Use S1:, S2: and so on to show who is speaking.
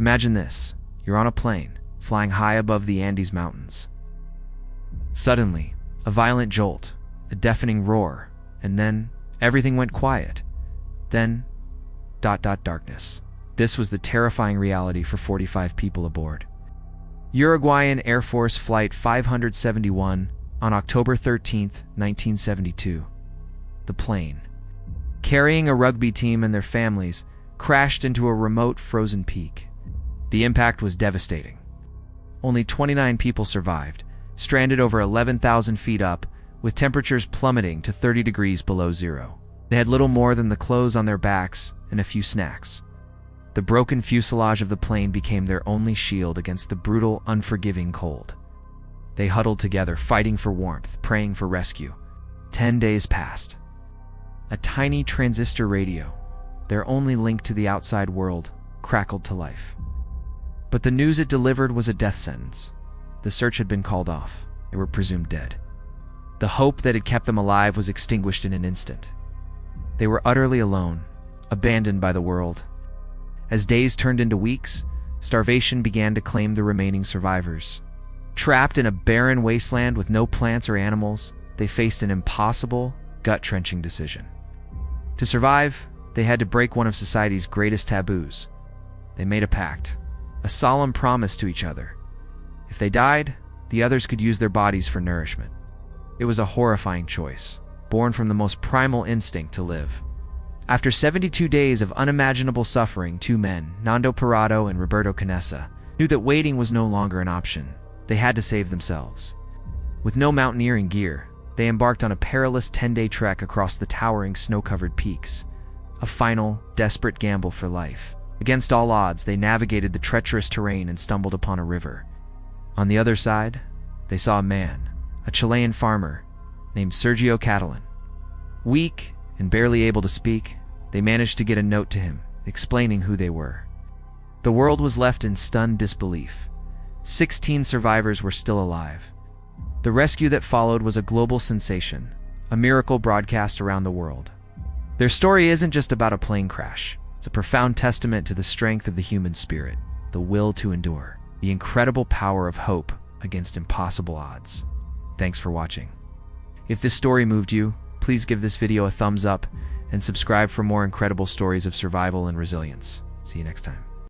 S1: Imagine this. You're on a plane, flying high above the Andes Mountains. Suddenly, a violent jolt, a deafening roar, and then everything went quiet. Then, darkness. This was the terrifying reality for 45 people aboard. Uruguayan Air Force Flight 571 on October 13, 1972. The plane, carrying a rugby team and their families, crashed into a remote frozen peak. The impact was devastating. Only 29 people survived, stranded over 11,000 feet up, with temperatures plummeting to 30 degrees below zero. They had little more than the clothes on their backs and a few snacks. The broken fuselage of the plane became their only shield against the brutal, unforgiving cold. They huddled together, fighting for warmth, praying for rescue. 10 days passed. A tiny transistor radio, their only link to the outside world, crackled to life. But the news it delivered was a death sentence. The search had been called off. They were presumed dead. The hope that had kept them alive was extinguished in an instant. They were utterly alone, abandoned by the world. As days turned into weeks, starvation began to claim the remaining survivors. Trapped in a barren wasteland with no plants or animals, they faced an impossible, gut-wrenching decision. To survive, they had to break one of society's greatest taboos. They made a pact, a solemn promise to each other. If they died, the others could use their bodies for nourishment. It was a horrifying choice, born from the most primal instinct to live. After 72 days of unimaginable suffering, two men, Nando Parado and Roberto Canessa, knew that waiting was no longer an option. They had to save themselves. With no mountaineering gear, they embarked on a perilous 10-day trek across the towering snow-covered peaks, a final, desperate gamble for life. Against all odds, they navigated the treacherous terrain and stumbled upon a river. On the other side, they saw a man, a Chilean farmer, named Sergio Catalan. Weak and barely able to speak, they managed to get a note to him, explaining who they were. The world was left in stunned disbelief. 16 survivors were still alive. The rescue that followed was a global sensation, a miracle broadcast around the world. Their story isn't just about a plane crash. It's a profound testament to the strength of the human spirit, the will to endure, the incredible power of hope against impossible odds. Thanks for watching. If this story moved you, please give this video a thumbs up and subscribe for more incredible stories of survival and resilience. See you next time.